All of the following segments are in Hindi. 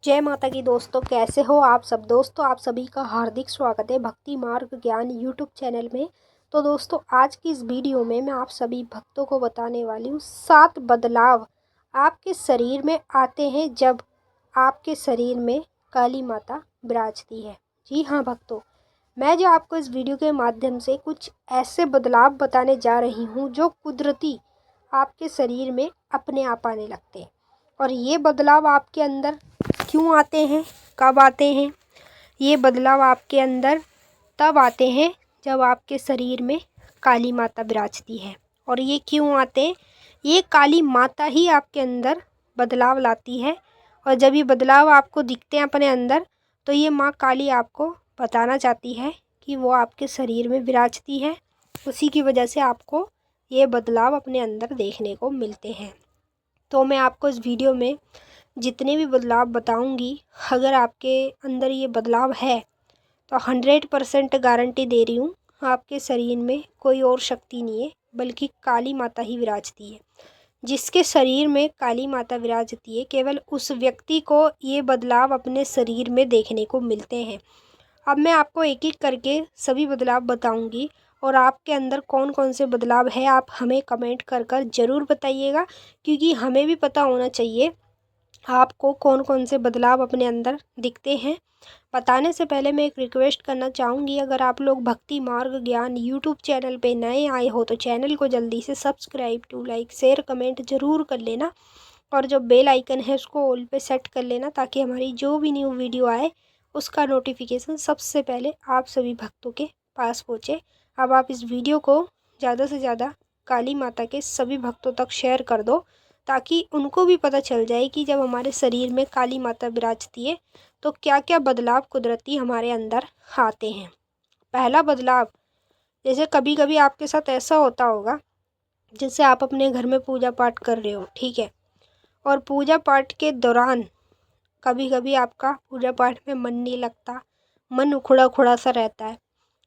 जय माता की दोस्तों, कैसे हो आप सब। दोस्तों आप सभी का हार्दिक स्वागत है भक्ति मार्ग ज्ञान यूट्यूब चैनल में। तो दोस्तों आज की इस वीडियो में मैं आप सभी भक्तों को बताने वाली हूँ 7 बदलाव आपके शरीर में आते हैं जब आपके शरीर में काली माता विराजती है। जी हाँ भक्तों, मैं जो आपको इस वीडियो के माध्यम से कुछ ऐसे बदलाव बताने जा रही हूँ जो कुदरती आपके शरीर में अपने आप आने लगते हैं। और ये बदलाव आपके अंदर क्यों आते हैं, कब आते हैं? ये बदलाव आपके अंदर तब आते हैं जब आपके शरीर में काली माता विराजती है। और ये क्यों आते हैं? ये काली माता ही आपके अंदर बदलाव लाती है। और जब ये बदलाव आपको दिखते हैं अपने अंदर, तो ये माँ काली आपको बताना चाहती है कि वो आपके शरीर में विराजती है। उसी की वजह से आपको ये बदलाव अपने अंदर देखने को मिलते हैं। तो मैं आपको इस वीडियो में जितने भी बदलाव बताऊंगी, अगर आपके अंदर ये बदलाव है तो 100% गारंटी दे रही हूँ, आपके शरीर में कोई और शक्ति नहीं है बल्कि काली माता ही विराजती है। जिसके शरीर में काली माता विराजती है, केवल उस व्यक्ति को ये बदलाव अपने शरीर में देखने को मिलते हैं। अब मैं आपको एक एक करके सभी बदलाव बताऊंगी और आपके अंदर कौन कौन से बदलाव है आप हमें कमेंट कर कर ज़रूर बताइएगा, क्योंकि हमें भी पता होना चाहिए आपको कौन कौन से बदलाव अपने अंदर दिखते हैं। बताने से पहले मैं एक रिक्वेस्ट करना चाहूँगी, अगर आप लोग भक्ति मार्ग ज्ञान यूट्यूब चैनल पे नए आए हो तो चैनल को जल्दी से subscribe to like share comment ज़रूर कर लेना। और जो बेल आइकन है उसको ऑल पे सेट कर लेना, ताकि हमारी जो भी न्यू वीडियो आए उसका नोटिफिकेशन सबसे पहले आप सभी भक्तों के पास पहुँचे। अब आप इस वीडियो को ज़्यादा से ज़्यादा काली माता के सभी भक्तों तक शेयर कर दो, ताकि उनको भी पता चल जाए कि जब हमारे शरीर में काली माता विराजती है तो क्या क्या बदलाव कुदरती हमारे अंदर आते हैं। पहला बदलाव, जैसे कभी कभी आपके साथ ऐसा होता होगा, जैसे आप अपने घर में पूजा पाठ कर रहे हो, ठीक है, और पूजा पाठ के दौरान कभी कभी आपका पूजा पाठ में मन नहीं लगता, मन उखड़ा उखड़ा सा रहता है।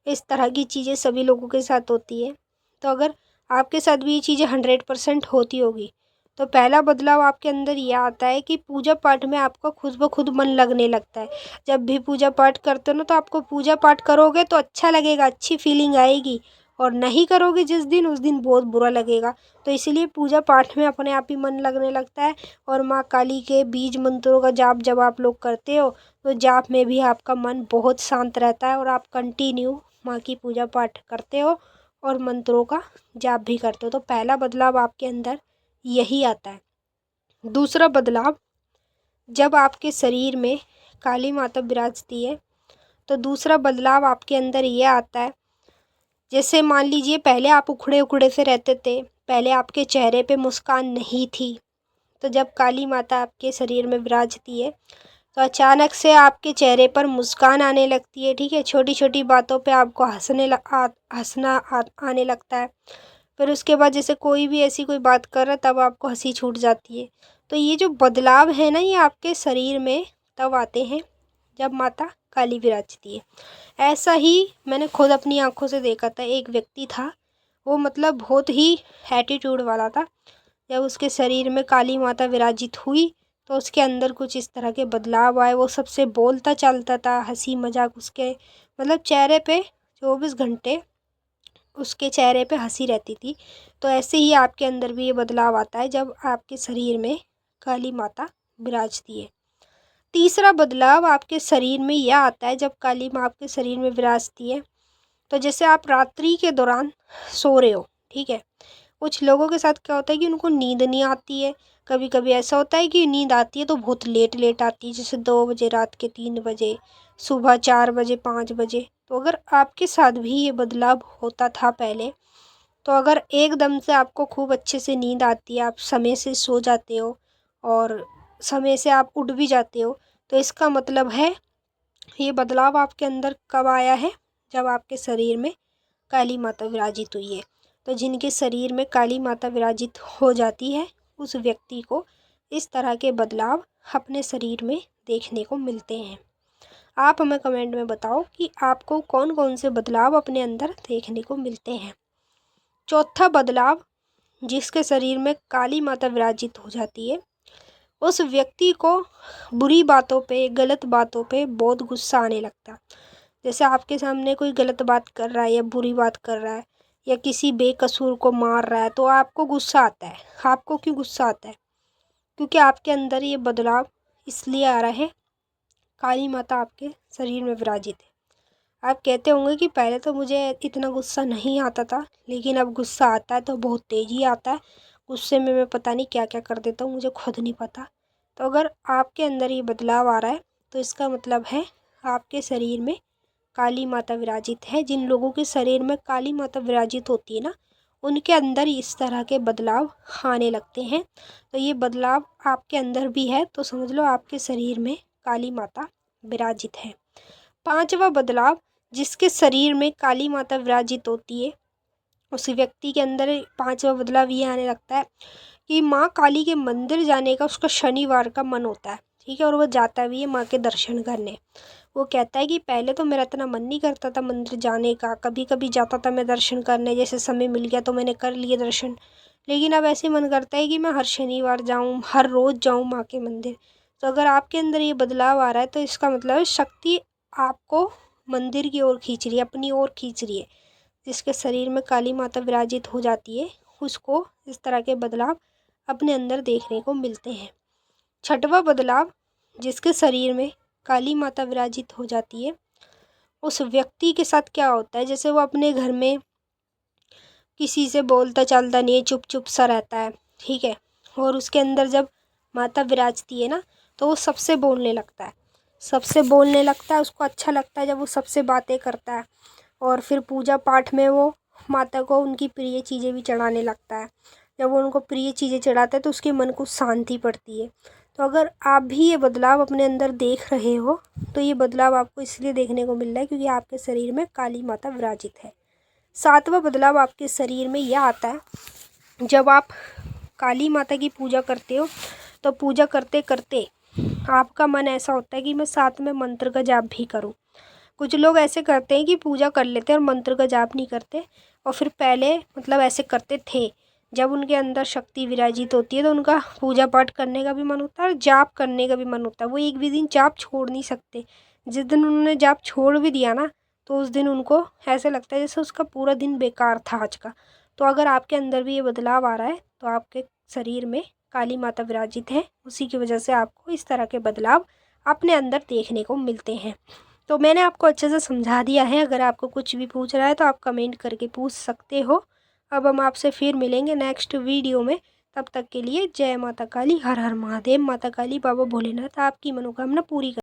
इस तरह की चीज़ें सभी लोगों के साथ होती है। तो अगर आपके साथ भी ये चीज़ें 100% होती होगी, तो पहला बदलाव आपके अंदर ये आता है कि पूजा पाठ में आपका खुद ब खुद मन लगने लगता है। जब भी पूजा पाठ करते हो ना, तो आपको पूजा पाठ करोगे तो अच्छा लगेगा, अच्छी फीलिंग आएगी, और नहीं करोगे जिस दिन, उस दिन बहुत बुरा लगेगा। तो इसलिए पूजा पाठ में अपने आप ही मन लगने लगता है। और माँ काली के बीज मंत्रों का जाप जब आप लोग करते हो, तो जाप में भी आपका मन बहुत शांत रहता है और आप कंटिन्यू माँ की पूजा पाठ करते हो और मंत्रों का जाप भी करते हो। तो पहला बदलाव आपके अंदर यही आता है। दूसरा बदलाव, जब आपके शरीर में काली माता विराजती है तो दूसरा बदलाव आपके अंदर ये आता है, जैसे मान लीजिए पहले आप उखड़े उखड़े से रहते थे, पहले आपके चेहरे पे मुस्कान नहीं थी, तो जब काली माता आपके शरीर में विराजती है तो अचानक से आपके चेहरे पर मुस्कान आने लगती है, ठीक है। छोटी छोटी बातों पे आपको हंसना आने लगता है। फिर उसके बाद जैसे कोई भी ऐसी कोई बात कर रहा है तब आपको हंसी छूट जाती है। तो ये जो बदलाव है ना, ये आपके शरीर में तब आते हैं जब माता काली विराजती है। ऐसा ही मैंने खुद अपनी आंखों से देखा था। एक व्यक्ति था, वो मतलब बहुत ही एटीट्यूड वाला था। जब उसके शरीर में काली माता विराजित हुई तो उसके अंदर कुछ इस तरह के बदलाव आए। वो सबसे बोलता चालता था, हंसी मजाक उसके मतलब चेहरे पे 24 घंटे उसके चेहरे पे हंसी रहती थी। तो ऐसे ही आपके अंदर भी ये बदलाव आता है जब आपके शरीर में काली माता विराजती है। तीसरा बदलाव आपके शरीर में यह आता है जब काली माँ आपके शरीर में विराजती है, तो जैसे आप रात्रि के दौरान सो रहे हो, ठीक है। कुछ लोगों के साथ क्या होता है कि उनको नींद नहीं आती है। कभी कभी ऐसा होता है कि नींद आती है तो बहुत लेट लेट आती है, जैसे 2 बजे रात के, 3 बजे, सुबह 4 बजे, 5 बजे। तो अगर आपके साथ भी ये बदलाव होता था पहले, तो अगर एकदम से आपको खूब अच्छे से नींद आती है, आप समय से सो जाते हो और समय से आप उठ भी जाते हो, तो इसका मतलब है ये बदलाव आपके अंदर कब आया है, जब आपके शरीर में काली माता विराजित हुई है। तो जिनके शरीर में काली माता विराजित हो जाती है, उस व्यक्ति को इस तरह के बदलाव अपने शरीर में देखने को मिलते हैं। आप हमें कमेंट में बताओ कि आपको कौन कौन से बदलाव अपने अंदर देखने को मिलते हैं। चौथा बदलाव, जिसके शरीर में काली माता विराजित हो जाती है, उस व्यक्ति को बुरी बातों पे, गलत बातों पे बहुत गुस्सा आने लगता है। जैसे आपके सामने कोई गलत बात कर रहा है या बुरी बात कर रहा है या किसी बेकसूर को मार रहा है तो आपको गुस्सा आता है। आपको क्यों गुस्सा आता है? क्योंकि आपके अंदर ये बदलाव इसलिए आ रहा है, काली माता आपके शरीर में विराजित है। आप कहते होंगे कि पहले तो मुझे इतना गुस्सा नहीं आता था, लेकिन अब गुस्सा आता है तो बहुत तेज़ी आता है। गुस्से में मैं पता नहीं क्या क्या कर देता हूँ, मुझे खुद नहीं पता। तो अगर आपके अंदर ये बदलाव आ रहा है तो इसका मतलब है आपके शरीर में काली माता विराजित है। जिन लोगों के शरीर में काली माता विराजित होती है ना, उनके अंदर इस तरह के बदलाव आने लगते हैं। तो ये बदलाव आपके अंदर भी है तो समझ लो आपके शरीर में काली माता विराजित है। पांचवा बदलाव, जिसके शरीर में काली माता विराजित होती है उस व्यक्ति के अंदर पांचवा बदलाव ये आने लगता है कि माँ काली के मंदिर जाने का उसका शनिवार का मन होता है, ठीक है, और वो जाता भी है माँ के दर्शन करने। वो कहता है कि पहले तो मेरा इतना मन नहीं करता था मंदिर जाने का, कभी कभी जाता था मैं दर्शन करने, जैसे समय मिल गया तो मैंने कर लिए दर्शन, लेकिन अब ऐसे मन करता है कि मैं हर शनिवार जाऊँ, हर रोज़ जाऊँ माँ के मंदिर। तो अगर आपके अंदर ये बदलाव आ रहा है तो इसका मतलब है शक्ति आपको मंदिर की ओर खींच रही है, अपनी ओर खींच रही है। जिसके शरीर में काली माता विराजित हो जाती है उसको इस तरह के बदलाव अपने अंदर देखने को मिलते हैं। छठवां बदलाव, जिसके शरीर में काली माता विराजित हो जाती है उस व्यक्ति के साथ क्या होता है, जैसे वो अपने घर में किसी से बोलता चालता नहीं है, चुप चुप सा रहता है, ठीक है, और उसके अंदर जब माता विराजती है ना तो वो सबसे बोलने लगता है, सबसे बोलने लगता है। उसको अच्छा लगता है जब वो सबसे बातें करता है, और फिर पूजा पाठ में वो माता को उनकी प्रिय चीज़ें भी चढ़ाने लगता है। जब वो उनको प्रिय चीज़ें चढ़ाता है तो उसके मन को शांति पड़ती है। तो अगर आप भी ये बदलाव अपने अंदर देख रहे हो तो ये बदलाव आपको इसलिए देखने को मिल रहा है क्योंकि आपके शरीर में काली माता विराजित है। सातवां बदलाव आपके शरीर में यह आता है, जब आप काली माता की पूजा करते हो तो पूजा करते करते आपका मन ऐसा होता है कि मैं साथ में मंत्र का जाप भी करूं। कुछ लोग ऐसे करते हैं कि पूजा कर लेते हैं और मंत्र का जाप नहीं करते, और फिर पहले मतलब ऐसे करते थे। जब उनके अंदर शक्ति विराजित होती है तो उनका पूजा पाठ करने का भी मन होता है और जाप करने का भी मन होता है। वो एक भी दिन जाप छोड़ नहीं सकते। जिस दिन उन्होंने जाप छोड़ भी दिया ना तो उस दिन उनको ऐसे लगता है जैसे उसका पूरा दिन बेकार था आज का। तो अगर आपके अंदर भी ये बदलाव आ रहा है तो आपके शरीर में काली माता विराजित है, उसी की वजह से आपको इस तरह के बदलाव अपने अंदर देखने को मिलते हैं। तो मैंने आपको अच्छे से समझा दिया है। अगर आपको कुछ भी पूछ रहा है तो आप कमेंट करके पूछ सकते हो। अब हम आपसे फिर मिलेंगे नेक्स्ट वीडियो में। तब तक के लिए जय माता काली, हर हर महादेव। माता काली बाबा भोलेनाथ आपकी मनोकामना पूरी कर